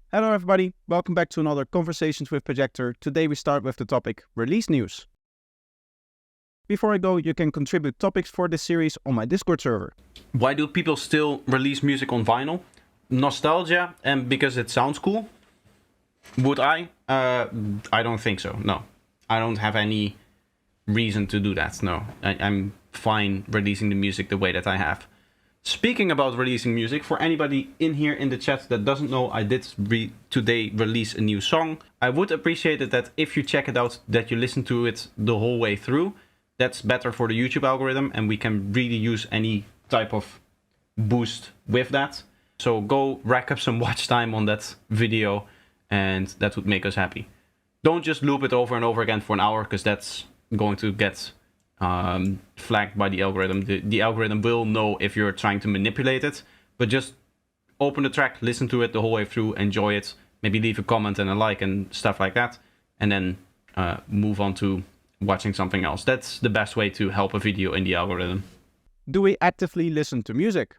Hello everybody, welcome back to another Conversations with Projektor. Today we start with the topic release news. Before I go, you can contribute topics for this series on my Discord server. Why do people still release music on vinyl? Nostalgia and because it sounds cool? Would I? I don't think so, no. I don't have any reason to do that, no. I'm fine releasing the music the way that I have. Speaking about releasing music, for anybody in here in the chat that doesn't know, I did today release a new song. I would appreciate it that if you check it out, that you listen to it the whole way through. That's better for the YouTube algorithm, and we can really use any type of boost with that. So go rack up some watch time on that video, and that would make us happy. Don't just loop it over and over again for an hour, because that's going to get flagged by the algorithm. The algorithm will know if you're trying to manipulate it, but just open the track, listen to it the whole way through, enjoy it, maybe leave a comment and a like and stuff like that, and then move on to watching something else. That's the best way to help a video in the algorithm. Do we actively listen to music?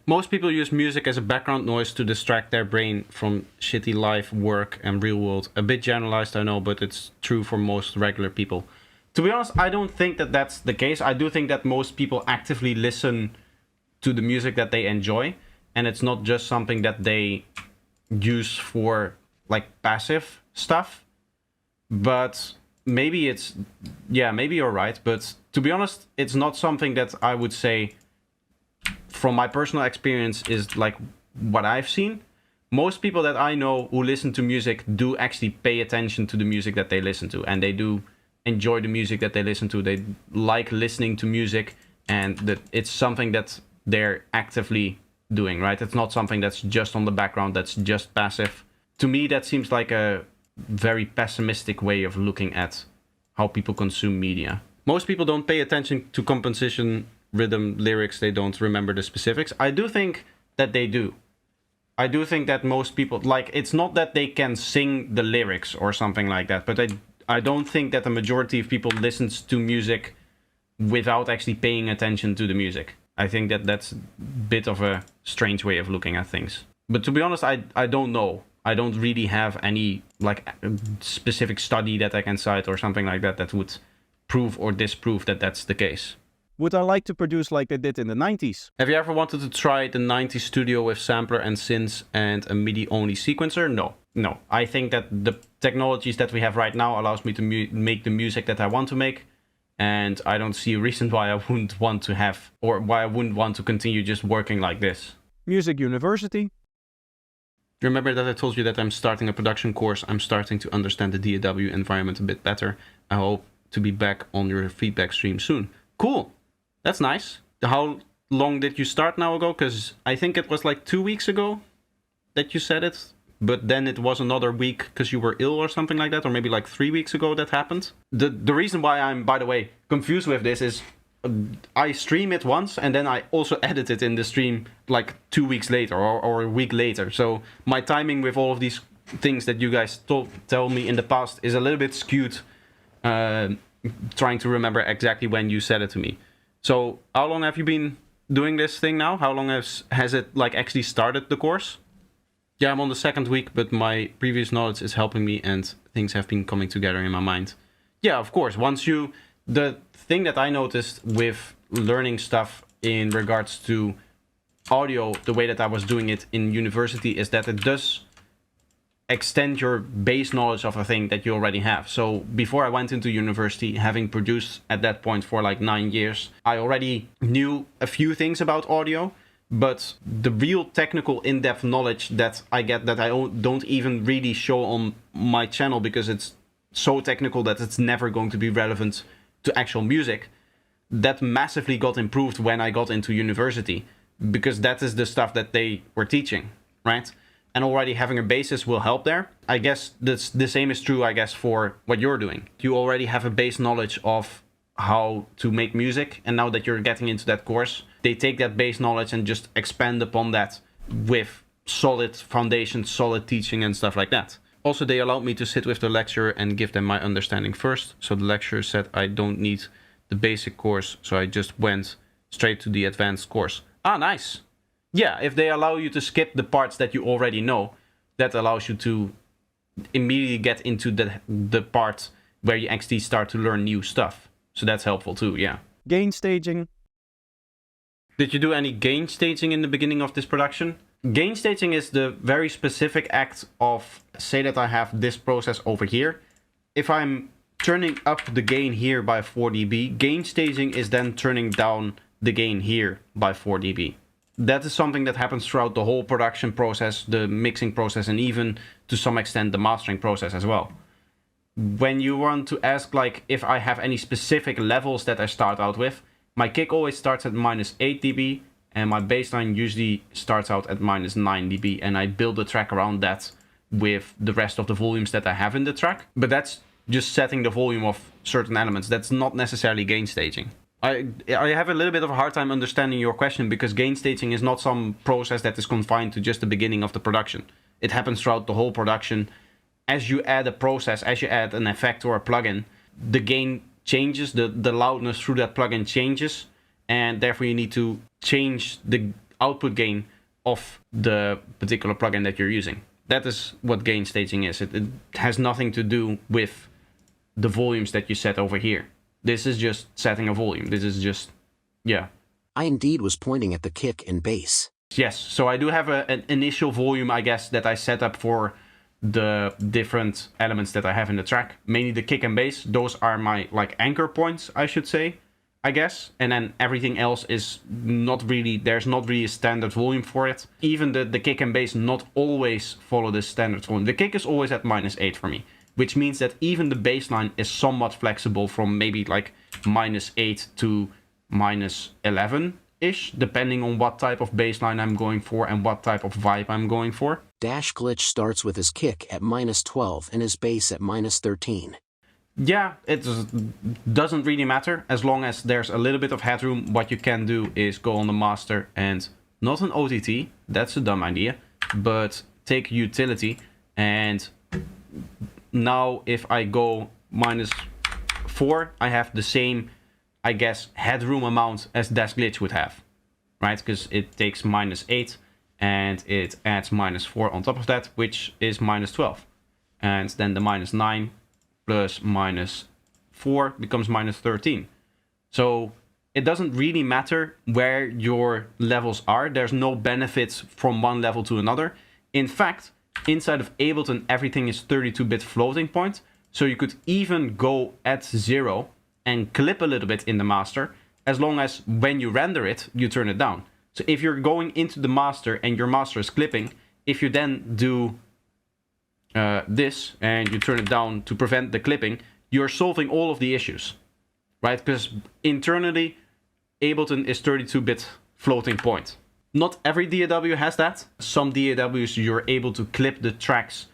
Most people use music as a background noise to distract their brain from shitty life, work, and real world. A bit generalized, I know, but it's true for most regular people. To be honest, I don't think that that's the case. I do think that most people actively listen to the music that they enjoy, and it's not just something that they use for like passive stuff. But maybe maybe you're right. But to be honest, it's not something that I would say from my personal experience is like what I've seen. Most people that I know who listen to music do actually pay attention to the music that they listen to, and they do enjoy the music that they listen to. They like listening to music, and that it's something that they're actively doing, right? It's not something that's just on the background, that's just passive. To me, that seems like a very pessimistic way of looking at how people consume media. Most people don't pay attention to composition, rhythm, lyrics. They don't remember the specifics. I do think that they do. I do think that most people, like, it's not that they can sing the lyrics or something like that, but I don't think that the majority of people listens to music without actually paying attention to the music. I think that that's a bit of a strange way of looking at things. But to be honest, I don't know. I don't really have any like specific study that I can cite or something like that that would prove or disprove that that's the case. Would I like to produce like they did in the 90s? Have you ever wanted to try the 90s studio with sampler and synths and a MIDI-only sequencer? No. I think that the technologies that we have right now allows me to make the music that I want to make, and I don't see a reason why I wouldn't want to have, or why I wouldn't want to continue just working like this. Music University? Remember that I told you that I'm starting a production course. I'm starting to understand the DAW environment a bit better. I hope to be back on your feedback stream soon. Cool. That's nice. How long did you start now ago? Because I think it was like 2 weeks ago that you said it. But then it was another week because you were ill or something like that. Or maybe like 3 weeks ago that happened. The reason why I'm, by the way, confused with this is I stream it once and then I also edit it in the stream like 2 weeks later or a week later. So my timing with all of these things that you guys tell me in the past is a little bit skewed. Trying to remember exactly when you said it to me. So how long have you been doing this thing now? How long has it like actually started the course? Yeah, I'm on the 2nd week, but my previous knowledge is helping me and things have been coming together in my mind. Yeah, of course. The thing that I noticed with learning stuff in regards to audio, the way that I was doing it in university, is that it does extend your base knowledge of a thing that you already have. So before I went into university, having produced at that point for like 9 years, I already knew a few things about audio, but the real technical in-depth knowledge that I get that I don't even really show on my channel because it's so technical that it's never going to be relevant to actual music, that massively got improved when I got into university, because that is the stuff that they were teaching, right? And already having a basis will help there. I guess that's the same is true, I guess, for what you're doing. You already have a base knowledge of how to make music, and now that you're getting into that course, they take that base knowledge and just expand upon that with solid foundation, solid teaching and stuff like that. Also, they allowed me to sit with the lecturer and give them my understanding first. So the lecturer said I don't need the basic course, so I just went straight to the advanced course. Ah, nice. Yeah, if they allow you to skip the parts that you already know, that allows you to immediately get into the part where you actually start to learn new stuff. So that's helpful too, yeah. Gainstaging. Did you do any gain staging in the beginning of this production? Gain staging is the very specific act of, say that I have this process over here. If I'm turning up the gain here by 4 dB, gain staging is then turning down the gain here by 4 dB. That is something that happens throughout the whole production process, the mixing process, and even to some extent the mastering process as well. When you want to ask like if I have any specific levels that I start out with, my kick always starts at -8 dB and my bassline usually starts out at -9 dB, and I build the track around that with the rest of the volumes that I have in the track. But that's just setting the volume of certain elements. That's not necessarily gain staging. I have a little bit of a hard time understanding your question, because gain staging is not some process that is confined to just the beginning of the production. It happens throughout the whole production. As you add a process, as you add an effect or a plugin, the gain changes, the loudness through that plugin changes, and therefore you need to change the output gain of the particular plugin that you're using. That is what gain staging is. It has nothing to do with the volumes that you set over here. This is just setting a volume. This is just, yeah. I indeed was pointing at the kick and bass. Yes, so I do have an initial volume, I guess, that I set up for the different elements that I have in the track. Mainly the kick and bass. Those are my like anchor points, I should say, I guess. And then everything else is not really, there's not really a standard volume for it. Even the kick and bass not always follow the standard volume. The kick is always at -8 for me, which means that even the bass line is somewhat flexible from maybe like -8 to -11-ish, depending on what type of bass line I'm going for and what type of vibe I'm going for. Dash Glitch starts with his kick at -12 and his bass at -13. Yeah, it doesn't really matter. As long as there's a little bit of headroom, what you can do is go on the master and not an OTT, that's a dumb idea, but take utility, and now if I go -4, I have the same, I guess, headroom amount as Dash Glitch would have, right? Because it takes -8 and it adds -4 on top of that, which is -12. And then the -9 plus -4 becomes -13. So it doesn't really matter where your levels are. There's no benefits from one level to another. In fact, inside of Ableton, everything is 32-bit floating point. So you could even go at 0 and clip a little bit in the master, as long as when you render it, you turn it down. So if you're going into the master and your master is clipping, if you then do this and you turn it down to prevent the clipping, you're solving all of the issues, right? Because internally, Ableton is 32-bit floating point. Not every DAW has that. Some DAWs you're able to clip the tracks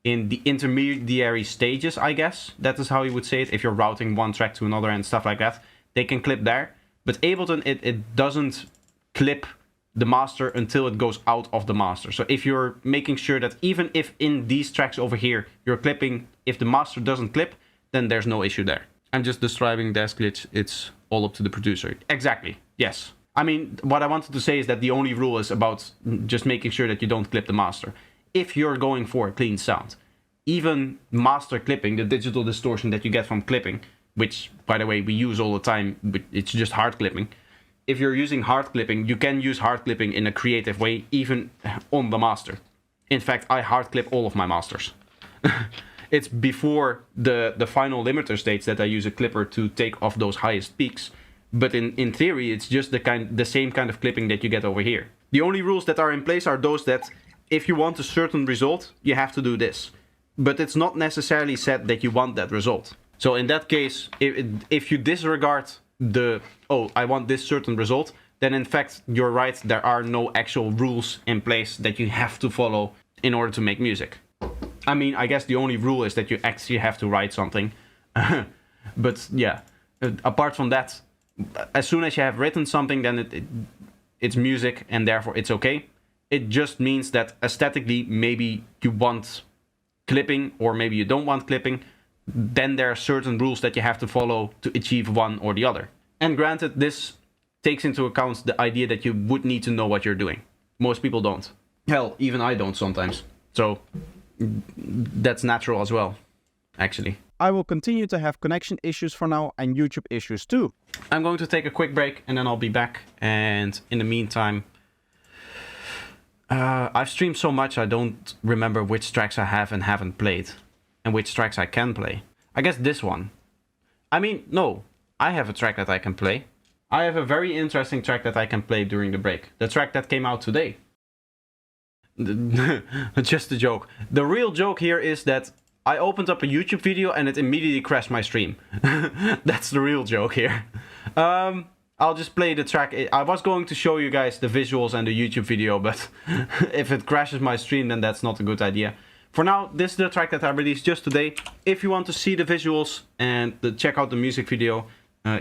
in the intermediary stages, I guess. That is how you would say it. If you're routing one track to another and stuff like that, they can clip there. But Ableton, it doesn't clip the master until it goes out of the master. So if you're making sure that even if in these tracks over here, you're clipping, if the master doesn't clip, then there's no issue there. I'm just describing Dash Glitch. It's all up to the producer. Exactly. Yes. I mean, what I wanted to say is that the only rule is about just making sure that you don't clip the master. If you're going for a clean sound, even master clipping, the digital distortion that you get from clipping, which, by the way, we use all the time, but it's just hard clipping. If you're using hard clipping, you can use hard clipping in a creative way, even on the master. In fact, I hard clip all of my masters. It's before the final limiter stage that I use a clipper to take off those highest peaks. But in theory, it's just the same kind of clipping that you get over here. The only rules that are in place are those that if you want a certain result, you have to do this. But it's not necessarily said that you want that result. So in that case, if you disregard I want this certain result, then in fact, you're right, there are no actual rules in place that you have to follow in order to make music. I mean, I guess the only rule is that you actually have to write something. But yeah, apart from that, as soon as you have written something, then it's music and therefore it's okay. It just means that aesthetically, maybe you want clipping or maybe you don't want clipping. Then there are certain rules that you have to follow to achieve one or the other. And granted, this takes into account the idea that you would need to know what you're doing. Most people don't. Hell, even I don't sometimes. So that's natural as well, actually. I will continue to have connection issues for now and YouTube issues too. I'm going to take a quick break and then I'll be back. And in the meantime, I've streamed so much I don't remember which tracks I have and haven't played and which tracks I can play. I guess this one. I mean, no, I have a track that I can play. I have a very interesting track that I can play during the break. The track that came out today. Just a joke. The real joke here is that I opened up a YouTube video and it immediately crashed my stream. That's the real joke here. I'll just play the track. I was going to show you guys the visuals and the YouTube video, but if it crashes my stream, then that's not a good idea. For now, this is the track that I released just today. If you want to see the visuals and check out the music video,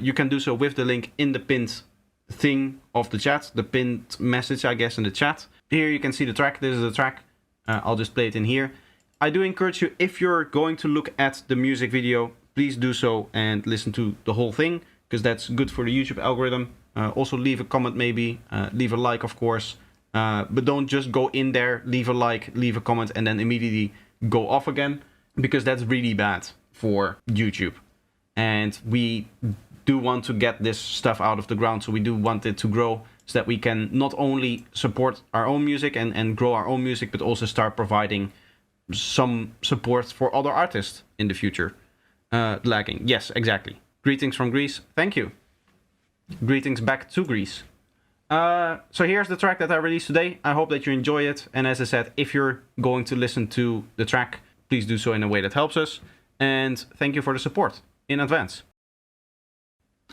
you can do so with the link in the pinned thing of the chat, the pinned message, I guess, in the chat. Here you can see the track. This is the track. I'll just play it in here. I do encourage you, if you're going to look at the music video, please do so and listen to the whole thing, because that's good for the YouTube algorithm. Also leave a comment maybe, leave a like of course, but don't just go in there, leave a like, leave a comment and then immediately go off again, because that's really bad for YouTube. And we do want to get this stuff out of the ground, so we do want it to grow, so that we can not only support our own music and grow our own music, but also start providing some support for other artists in the future. Lagging, yes, exactly. Greetings from Greece, thank you. Greetings back to Greece. So here's the track that I released today. I hope that you enjoy it. And as I said, if you're going to listen to the track, please do so in a way that helps us. And thank you for the support in advance.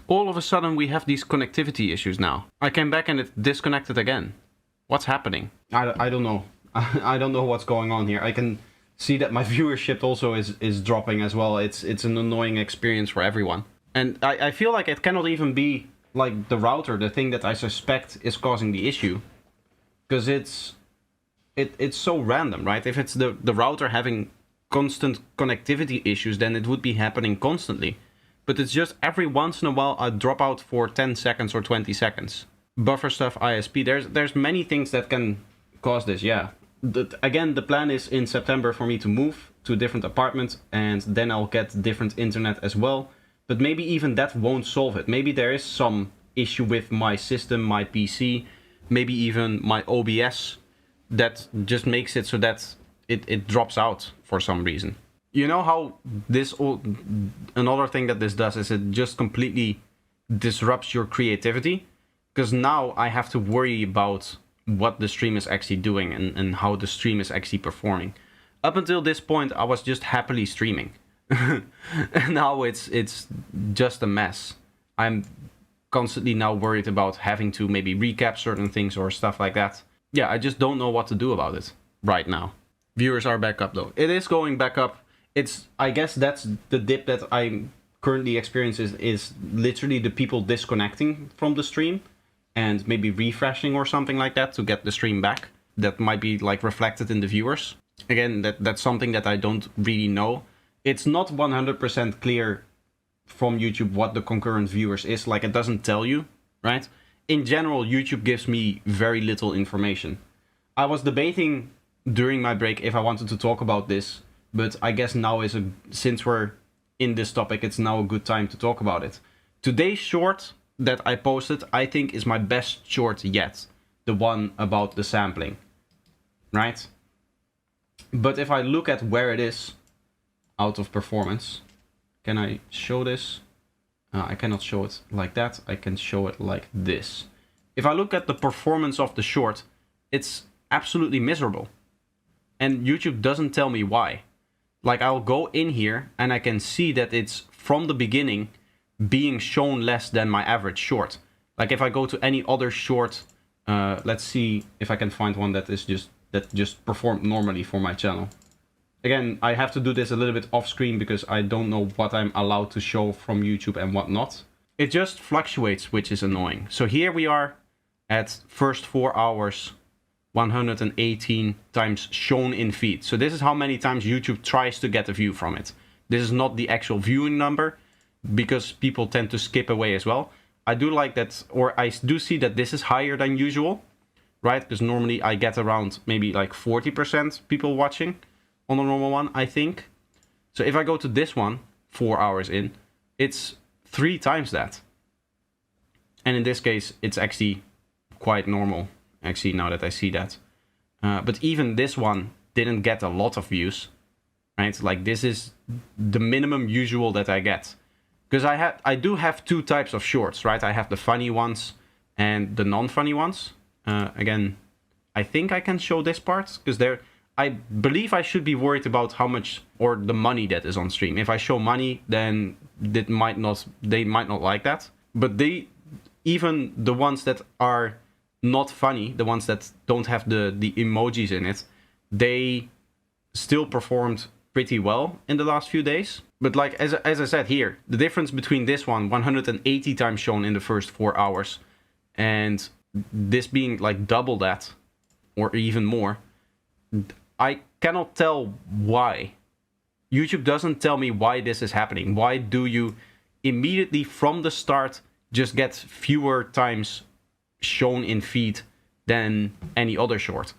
All of a sudden we have these connectivity issues now. I came back and it disconnected again. What's happening? I don't know. I don't know what's going on here. I can see that my viewership also is dropping as well. It's an annoying experience for everyone. And I feel like it cannot even be like the router, the thing that I suspect is causing the issue. Because it's so random, right? If it's the router having constant connectivity issues, then it would be happening constantly. But it's just every once in a while I drop out for 10 seconds or 20 seconds. Buffer stuff, ISP, there's many things that can cause this, yeah. Again, the plan is in September for me to move to a different apartment, and then I'll get different internet as well. But maybe even that won't solve it. Maybe there is some issue with my system, my PC, maybe even my OBS, that just makes it so that it drops out for some reason. You know how another thing that this does is it just completely disrupts your creativity? Because now I have to worry about what the stream is actually doing and how the stream is actually performing. Up until this point, I was just happily streaming. And now it's just a mess. I'm constantly now worried about having to maybe recap certain things or stuff like that. Yeah, I just don't know what to do about it right now. Viewers are back up though. It is going back up. I guess that's the dip that I'm currently experiencing is literally the people disconnecting from the stream and maybe refreshing or something like that to get the stream back. That might be like reflected in the viewers. Again, that's something that I don't really know. It's not 100% clear from YouTube what the concurrent viewers is. Like, it doesn't tell you, right? In general, YouTube gives me very little information. I was debating during my break if I wanted to talk about this, but I guess now since we're in this topic, it's now a good time to talk about it. Today's short that I posted, I think is my best short yet. The one about the sampling, right? But if I look at where it is out of performance, can I show this? I cannot show it like that. I can show it like this. If I look at the performance of the short, it's absolutely miserable. And YouTube doesn't tell me why. Like, I'll go in here and I can see that it's from the beginning being shown less than my average short. Like, if I go to any other short, let's see if I can find one that just performed normally for my channel. Again, I have to do this a little bit off screen because I don't know what I'm allowed to show from YouTube and what not. It just fluctuates, which is annoying. So here we are at first 4 hours, 118 times shown in feed. So this is how many times YouTube tries to get a view from it. This is not the actual viewing number because people tend to skip away as well. I do like that, or I do see that this is higher than usual. right? Because normally I get around maybe like 40% people watching on a normal one, I think. So if I go to this one, 4 hours in, it's 3 times that. And in this case, it's actually quite normal, actually, now that I see that. But even this one didn't get a lot of views, right? Like this is the minimum usual that I get. Because I do have 2 types of shorts, right? I have the funny ones and the non-funny ones. Again, I think I can show this part because I believe I should be worried about how much or the money that is on stream. If I show money, then they might not like that. But even the ones that are not funny, the ones that don't have the emojis in it, they still performed pretty well in the last few days. But like as I said here, the difference between this one 180 times shown in the first 4 hours and this being like double that or even more, I cannot tell why. YouTube doesn't tell me why this is happening. Why do you immediately from the start just get fewer times shown in feed than any other short?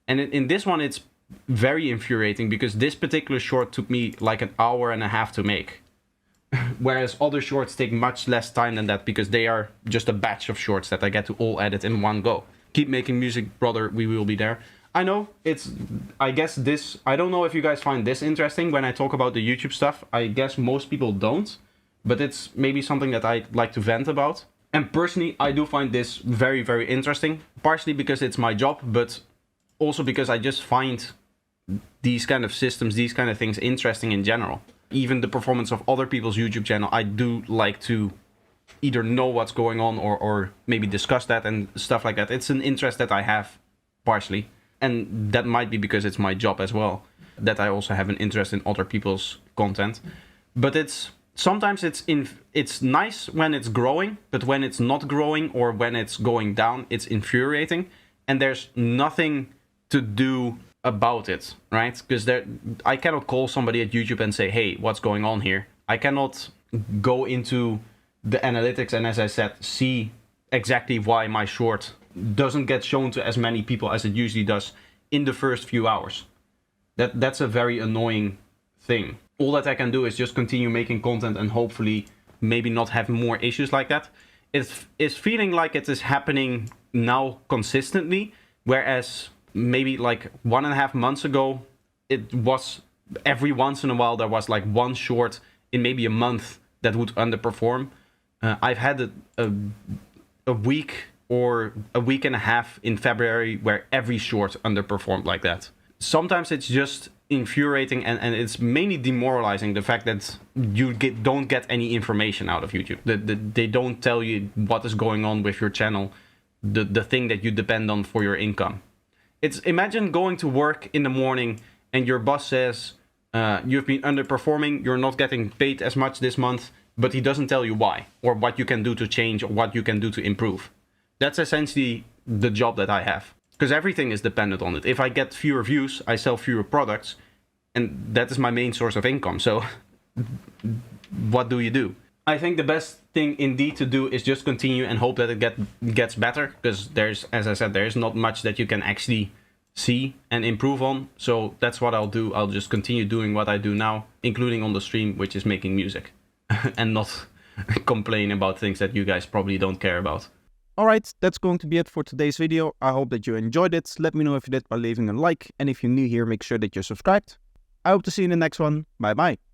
And in this one, it's very infuriating because this particular short took me like an hour and a half to make. Whereas other shorts take much less time than that because they are just a batch of shorts that I get to all edit in one go. Keep making music, brother, we will be there. I know, I don't know if you guys find this interesting when I talk about the YouTube stuff. I guess most people don't, but it's maybe something that I like to vent about. And personally, I do find this very, very interesting, partially because it's my job, but also because I just find these kind of systems, these kind of things interesting in general. Even the performance of other people's YouTube channel, I do like to either know what's going on or maybe discuss that and stuff like that. It's an interest that I have, partially. And that might be because it's my job as well, that I also have an interest in other people's content. But sometimes it's nice when it's growing, but when it's not growing or when it's going down, it's infuriating. And there's nothing to do about it, right? Because I cannot call somebody at YouTube and say, hey, what's going on here? I cannot go into the analytics and, as I said, see exactly why my short doesn't get shown to as many people as it usually does in the first few hours. That's a very annoying thing. All that I can do is just continue making content and hopefully maybe not have more issues like that. It's feeling like it is happening now consistently, whereas maybe like 1.5 months ago, it was every once in a while there was like one short in maybe a month that would underperform. I've had a week or a week and a half in February where every short underperformed like that. Sometimes it's just infuriating and it's mainly demoralizing, the fact that you don't get any information out of YouTube. They don't tell you what is going on with your channel, the thing that you depend on for your income. Imagine going to work in the morning and your boss says, you've been underperforming, you're not getting paid as much this month, but he doesn't tell you why, or what you can do to change, or what you can do to improve. That's essentially the job that I have, because everything is dependent on it. If I get fewer views, I sell fewer products, and that is my main source of income. So what do you do? I think the best thing indeed to do is just continue and hope that it gets better, because as I said, there's not much that you can actually see and improve on. So that's what I'll do. I'll just continue doing what I do now, including on the stream, which is making music and not complain about things that you guys probably don't care about. Alright, that's going to be it for today's video. I hope that you enjoyed it. Let me know if you did by leaving a like, and if you're new here, make sure that you're subscribed. I hope to see you in the next one. Bye bye.